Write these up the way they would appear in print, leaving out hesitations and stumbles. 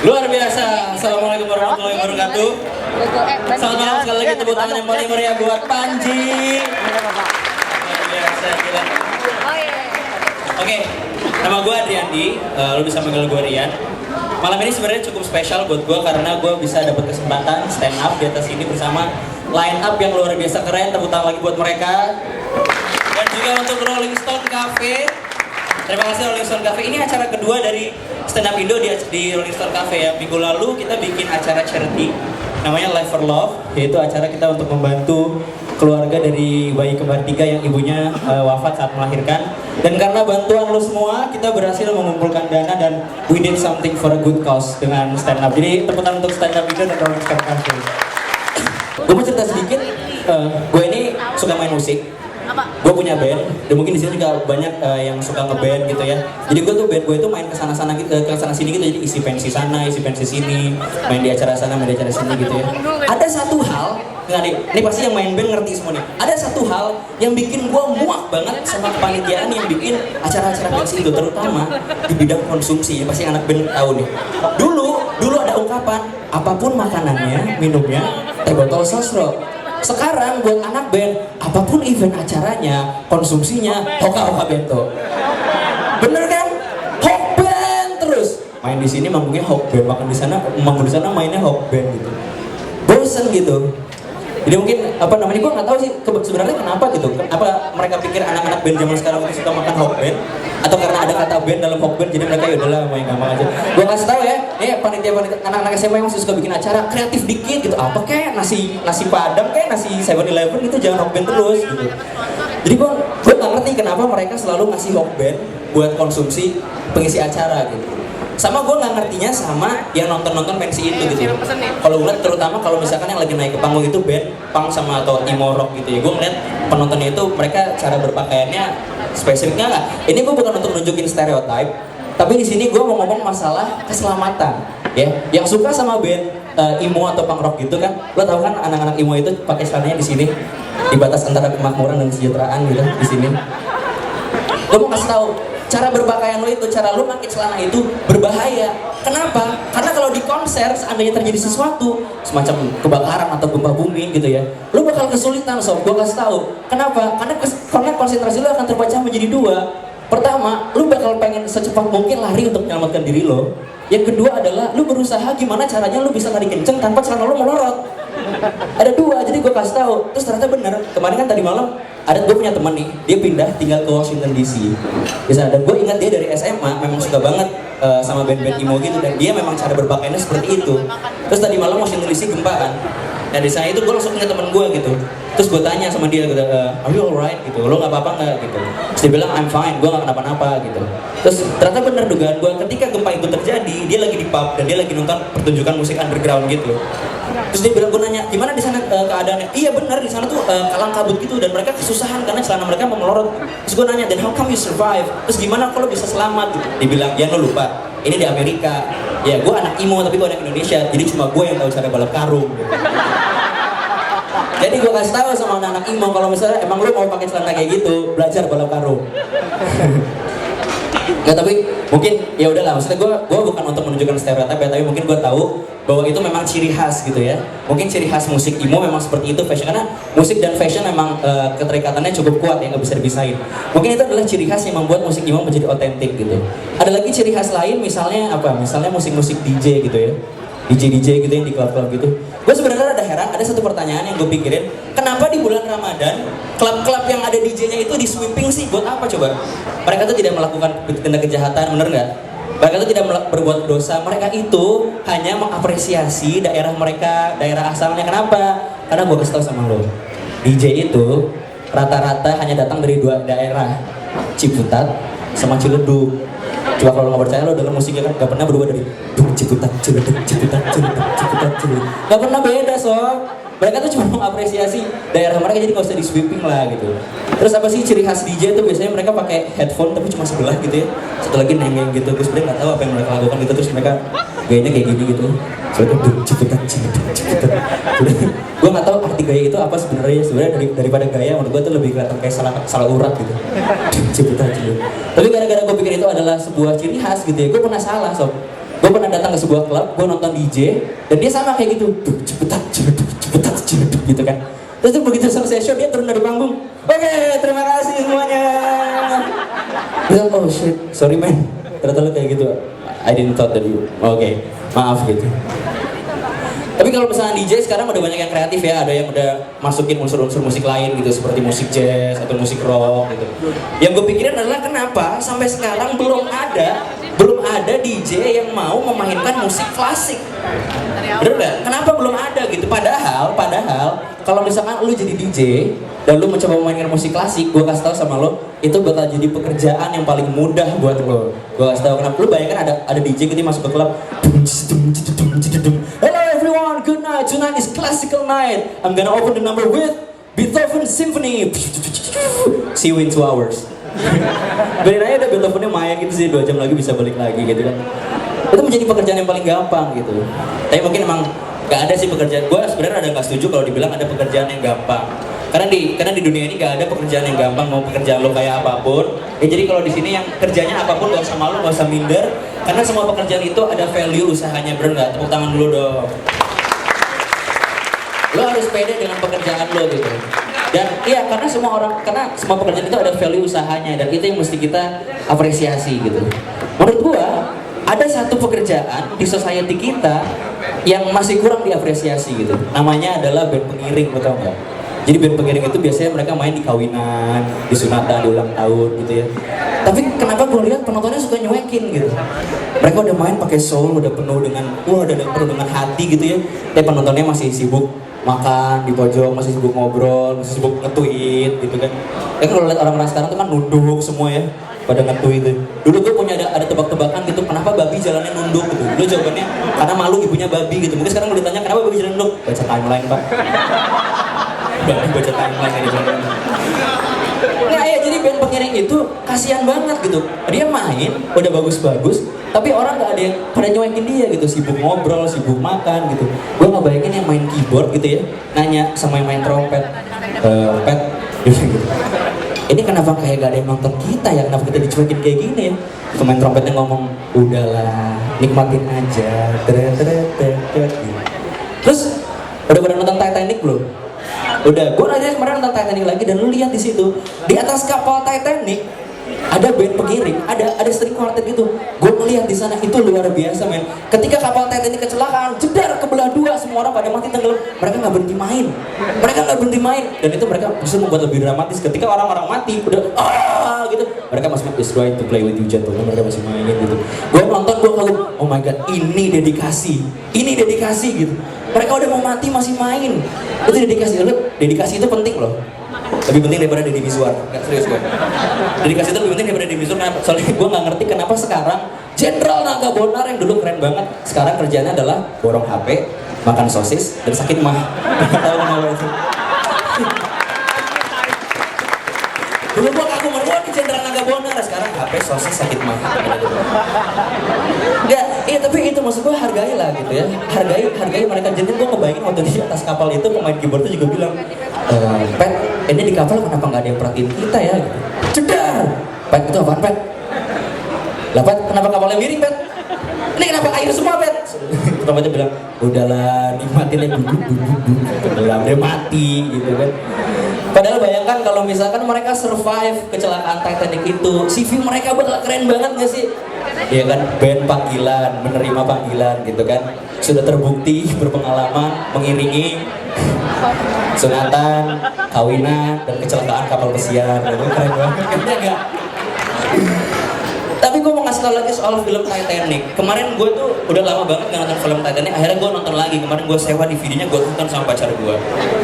Luar biasa. Assalamualaikum warahmatullahi wabarakatuh. Selamat malam sekali lagi, tepuk tangan yang paling meriah buat Panji. Luar biasa, gila. Oke, nama gue Adriandi, lo bisa panggil gue Rian. Malam ini sebenarnya cukup spesial buat gue karena gue bisa dapat kesempatan stand up di atas ini bersama line up yang luar biasa keren. Tepuk tangan lagi buat mereka. Dan juga untuk Rolling Stone Cafe. Terima kasih Rolling Stone Cafe. Ini acara kedua dari Stand Up Indo di Rolling Stone Cafe ya. Minggu lalu kita bikin acara charity namanya Life for Love, yaitu acara kita untuk membantu keluarga dari bayi kembar 3 yang ibunya wafat saat melahirkan. Dan karena bantuan lo semua, kita berhasil mengumpulkan dana dan we did something for a good cause dengan stand up. Jadi tepuk tangan untuk Stand Up Indo dan Rolling Stone Cafe. Gue mau cerita sedikit, gue ini suka main musik. Gue punya band, dan mungkin di sini juga banyak yang suka ngeband gitu ya. Jadi gue itu main kesana gitu, ke sana sini gitu. Jadi isi pensi sana, isi pensi sini, main di acara sana, main di acara sini gitu ya. Ada satu hal, ini pasti yang main band ngerti semua nih. Ada satu hal yang bikin gue muak banget sama kepanitiaan yang bikin acara-acara pensi itu, terutama di bidang konsumsi. Ya pasti anak band tahu nih. Dulu ada ungkapan, apapun makanannya, minumnya, teh botol sosro. Sekarang buat anak band, apapun event acaranya, konsumsinya, hoka-hoka bento. Bener kan? Hok band terus. Main di sini manggungnya hok band, makan di sana mainnya hok band gitu. Bosen gitu. Jadi mungkin gue nggak tahu sih sebenarnya kenapa gitu. Apa mereka pikir anak-anak band zaman sekarang itu suka makan hok band? Atau karena ada kata band dalam hok band jadi mereka ya udahlah main gampang aja. Gue kasih tahu ya, panitia anak-anak SMA yang masih suka bikin acara kreatif dikit gitu. Apa kayak nasi padang kayak nasi 7-Eleven gitu, jangan hok band terus gitu. Jadi gue nggak ngerti kenapa mereka selalu ngasih hok band buat konsumsi pengisi acara gitu. Sama gue nggak ngertinya sama yang nonton pensi itu gitu. Kalau gue lihat terutama kalau misalkan yang lagi naik ke panggung itu band punk sama atau emo rock gitu ya, gue ngeliat penontonnya itu mereka cara berpakaiannya spesifiknya nggak. Ini gue bukan untuk nunjukin stereotip, tapi di sini gue mau ngomong masalah keselamatan ya. Yang suka sama band emo atau punk rock gitu kan, lo tau kan anak-anak emo itu pakai celananya di sini di batas antara kemakmuran dan kesejahteraan gitu di sini. Gue mau kasih tahu, cara berpakaian lo itu, cara lo pakai celana itu berbahaya. Kenapa? Karena kalau di konser seandainya terjadi sesuatu semacam kebakaran atau gempa bumi gitu ya, lo bakal kesulitan sob. Gue kasih tahu. Kenapa? Karena konsentrasi lo akan terpecah menjadi dua. Pertama, lo bakal pengen secepat mungkin lari untuk menyelamatkan diri lo. Yang kedua adalah lo berusaha gimana caranya lo bisa lari kenceng tanpa celana lo melorot. Ada dua, jadi gue kasih tahu. Terus ternyata bener. Kemarin kan tadi malam gue punya teman nih, dia pindah tinggal ke Washington DC. Dan gue ingat dia dari SMA memang suka banget sama band-band emo gitu, dan dia memang cara berpakaiannya seperti itu. Terus tadi malam Washington DC gempa kan. Nah di sana itu gue langsung ingat teman gue gitu. Terus gue tanya sama dia, are you alright gitu, lo nggak apa-apa nggak gitu. Terus dia bilang I'm fine, gue nggak kenapa-napa gitu. Terus ternyata bener dugaan gue, ketika gempa itu terjadi, dia lagi di pub dan dia lagi nonton pertunjukan musik underground gitu. Terus dia bilang, gue nanya, gimana di sana keadaannya? Iya benar, di sana tuh kalang kabut gitu dan mereka kesusahan karena celana mereka melorot. Terus gue nanya, then how come you survive? Terus gimana kalau bisa selamat? Dia bilang, ya lo lupa, ini di Amerika. Ya gue anak emo tapi gue anak Indonesia, jadi cuma gue yang tahu cara balap karung. Gitu. Jadi gue kasih tahu sama anak-anak emo, kalau misalnya emang lo mau pakai celana kayak gitu, belajar balap karung. Nggak, tapi mungkin ya udahlah, maksudnya gue bukan untuk menunjukkan stereotip ya, tapi mungkin gue tahu bahwa itu memang ciri khas gitu ya. Mungkin ciri khas musik emo memang seperti itu, fashion, karena musik dan fashion memang keterikatannya cukup kuat ya, nggak bisa dipisahin. Mungkin itu adalah ciri khas yang membuat musik emo menjadi otentik gitu. Ada lagi ciri khas lain, misalnya apa? Misalnya musik-musik DJ gitu ya, DJ gitu yang di klub-klub gitu. Gue sebenarnya ada heran, ada satu pertanyaan yang gue pikirin, kenapa di bulan Ramadan klub-klub yang ada DJ-nya itu di sweeping sih? Buat apa coba? Mereka tuh tidak melakukan tindak kejahatan, bener nggak? Mereka itu tidak berbuat dosa, mereka itu hanya mengapresiasi daerah mereka, daerah asalnya. Kenapa? Karena gue kasih tau sama lo, DJ itu rata-rata hanya datang dari dua daerah, Ciputat sama Ciledug. Coba kalau lo nggak percaya, lo denger musiknya kan gak pernah berubah dari Ciputat, Ciledug, Ciputat, Ciledug, Ciputat, Ciledug. Gak pernah beda sob. Mereka tuh cuma mengapresiasi daerah mereka, jadi gak usah di sweeping lah gitu. Terus apa sih ciri khas DJ itu? Biasanya mereka pakai headphone tapi cuma sebelah gitu ya, satu lagi nengeng gitu. Terus mereka nggak tahu apa yang mereka lakukan gitu. Terus mereka gayanya kayak gini gitu. Soalnya Ciputat. Gue nggak tahu arti gaya itu apa sebenarnya. Sebenarnya daripada gaya, menurut gue tuh lebih kelihatan kayak salah urat gitu. Ciputat. Tapi gara-gara gue pikir itu adalah sebuah ciri khas gitu ya, gue pernah salah sob. Gue pernah datang ke sebuah klub, gue nonton DJ, dan dia sama kayak gitu, cepetan, gitu kan. Terus tuh begitu selesai show, dia turun dari panggung. Oke, terima kasih semuanya. Bilang, oh shit, sorry man, ternyata lu kayak gitu. I didn't thought that you. Oke, maaf gitu. Tapi kalau misalnya DJ sekarang udah banyak yang kreatif ya, ada yang udah masukin unsur-unsur musik lain gitu, seperti musik jazz atau musik rock gitu. Yang gue pikirin adalah kenapa sampai sekarang belum ada DJ yang mau memainkan musik klasik. Bener nggak? Kenapa belum ada gitu? Padahal kalau misalkan lu jadi DJ dan lu mencoba memainkan musik klasik, gue kasih tahu sama lo, itu bakal jadi pekerjaan yang paling mudah buat lo. Gue kasih tahu kenapa. Lu bayangkan ada DJ gitu masuk ke klub. Hello everyone, good night. Tonight is classical night. I'm gonna open the number with Beethoven Symphony. See you in 2 hours. Beneran aja ada Beethovennya main gitu sih, 2 jam lagi bisa balik lagi gitu kan. Itu menjadi pekerjaan yang paling gampang gitu. Tapi mungkin emang gak ada sih pekerjaan. Gue sebenarnya ada gak setuju kalau dibilang ada pekerjaan yang gampang. Karena di dunia ini gak ada pekerjaan yang gampang, mau pekerjaan lo kayak apapun. Jadi kalau di sini yang kerjanya apapun gak usah malu, gak usah minder. Karena semua pekerjaan itu ada value usahanya, bener gak? Tepuk tangan dulu dong. Lo harus pede dengan pekerjaan lo gitu. Dan iya, karena semua pekerjaan itu ada value usahanya, dan itu yang mesti kita apresiasi gitu. Menurut gua ada satu pekerjaan di society kita yang masih kurang diapresiasi gitu. Namanya adalah band pengiring, lo tau nggak? Jadi band pengiring itu biasanya mereka main di kawinan, di sunatan, di ulang tahun gitu ya. Tapi kenapa gue lihat penontonnya suka nyuekin gitu? Mereka udah main pakai soul, udah penuh dengan hati gitu ya. Tapi penontonnya masih sibuk makan di pojok, masih sibuk ngobrol, masih sibuk nge-tweet gitu kan. Kalau lihat orang-orang sekarang tuh kan nunduk semua ya, pada nge-tweet itu. Dulu gue punya ada tebak-tebakan gitu, kenapa babi jalannya nunduk gitu. Dulu jawabannya karena malu ibunya babi gitu. Mungkin sekarang kalau ditanya kenapa babi jalan nunduk, baca timeline pak. Baca timeline aja. Nah ya, jadi band pengiring itu kasihan banget gitu. Dia main udah bagus-bagus, tapi orang nggak ada yang pada nyuekin dia gitu, sibuk ngobrol, sibuk makan gitu. Gue nggak bayangin yang main keyboard gitu ya, nanya sama yang main trompet, pet, gitu. Ini kenapa kayak gak ada yang nonton kita ya? Kenapa kita dicuekin kayak gini ya? Pemain trompetnya ngomong, udahlah, nikmatin aja. Terus udah pada nonton Titanic belum? Udah, gue nanya kemarin nonton Titanic lagi, dan lu lihat di situ di atas kapal Titanic ada band pengiring, ada string quartet gitu. Gue ngeliat di sana, itu luar biasa men. Ketika kapal Titanic kecelakaan, jedar kebelah 2, semua orang pada mati tenggelam, mereka nggak berhenti main, dan itu mereka justru membuat lebih dramatis. Ketika orang-orang mati udah gitu, mereka masih is trying to play with you gentlemen, mereka masih main gitu. Gue nonton, gue kagum, oh my god, ini dedikasi gitu. Mereka udah mau mati masih main. Itu dedikasi itu penting loh. Lebih penting daripada Deddy Mizwar. Nggak, serius gue. Dedikasi itu lebih penting daripada Deddy Mizwar. Soalnya gue nggak ngerti kenapa sekarang Jenderal Naga Bonar yang dulu keren banget, sekarang kerjanya adalah borong HP, makan sosis, dan sakit mah. Nggak tahu kenapa itu. Dulu gue kagum, nih Jenderal Naga Bonar, sekarang HP, sosis, sakit mah. Ya, iya, tapi itu maksud gue hargai lah gitu ya. Hargai mereka. Jadi gue ngebayangin waktu di atas kapal itu pemain keyboard itu juga bilang, Pet, ini di kapal kenapa nggak ada yang perhatiin kita ya? Gitu. Cedar! Pet, itu apaan Pet? Lah Pet, kenapa kapalnya miring Pet? Ini kenapa air semua Pet? Trompetnya bilang, udahlah nikmatin aja tenggelam, dia mati gitu kan. Padahal bayangkan kalau misalkan mereka survive kecelakaan Titanic itu, CV mereka bakal keren banget gak sih? Iya kan, band panggilan, menerima panggilan gitu kan. Sudah terbukti berpengalaman mengiringi sunatan, kawinan, dan kecelakaan kapal pesiar. Itu keren banget, kan enggak? Tapi gue mau ngasih tau lagi soal film Titanic. Kemarin gue tuh udah lama banget gak nonton film Titanic. Akhirnya gue nonton lagi. Kemarin gue sewa DVD-nya, gue nonton sama pacar gue.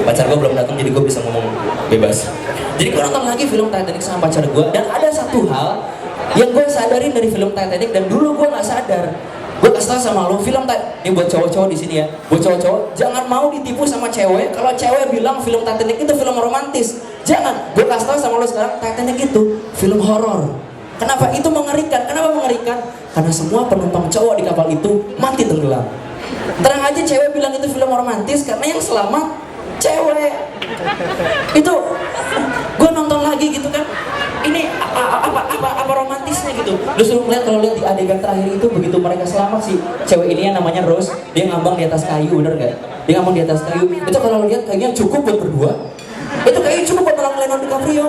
Pacar gue belum datang, jadi gue bisa ngomong bebas. Jadi gue nonton lagi film Titanic sama pacar gue. Dan ada satu hal yang gue sadarin dari film Titanic, dan dulu gue nggak sadar. Gue kasih tau sama lo, film ini buat cowok-cowok di sini ya. Buat cowok-cowok, jangan mau ditipu sama cewek. Kalau cewek bilang film Titanic itu film romantis, jangan. Gue kasih tau sama lo sekarang, Titanic itu film horor. Kenapa? Itu mengerikan. Kenapa mengerikan? Karena semua penumpang cowok di kapal itu mati tenggelam. Terang aja cewek bilang itu film romantis karena yang selamat cewek. Itu gue nonton lagi gitu kan. Ini apa romantisnya gitu. gitu. Lu suruh ngeliat, kalau lihat di adegan terakhir itu begitu mereka selamat sih, cewek ini yang namanya Rose, dia ngambang di atas kayu, bener gak? Dia ngambang di atas kayu. Itu kalau lihat kayaknya cukup buat berdua. Itu kayaknya cukup buat nolong Leonardo DiCaprio.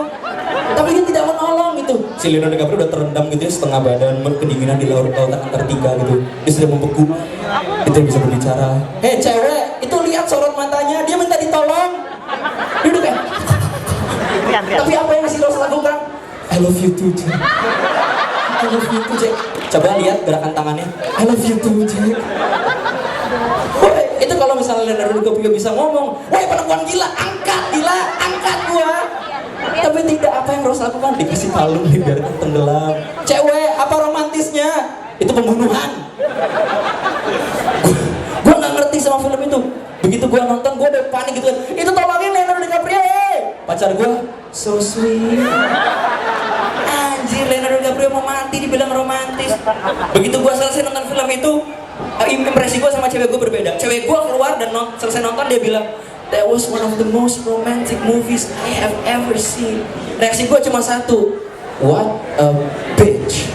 Tapi dia tidak menolong gitu. Si Leonardo DiCaprio udah terendam gitu ya, setengah badan, kedinginan di lautan Antartika gitu. Dia sudah membeku. Itu bisa berbicara. Hei cewek, itu lihat sorot matanya, dia minta ditolong. Dia udah kayak. Tapi apa yang si Rose lakukan? I love you too, Jack. I love you too, Jack. Coba lihat gerakan tangannya. I love you too, Jack. Woy, itu kalau misalnya Leonardo DiCaprio bisa ngomong, woi perempuan gila, angkat gua. Tapi tidak, apa yang Rose lakukan? Dikasih kalung, dibiarkan tenggelam. Cewek, apa romantisnya? Itu pembunuhan. Gua nggak ngerti sama film itu. Begitu gua nonton, gua udah panik gitu kan. Itu tolongin Leonardo DiCaprio, pacar gua, so sweet. Anjir, Leonardo DiCaprio mau mati dibilang romantis. Begitu gua selesai nonton film itu, impresi gua sama cewek gua berbeda. Cewek gua keluar dan selesai nonton, dia bilang, that was one of the most romantic movies I have ever seen. Reaksi gua cuma satu, what a bitch.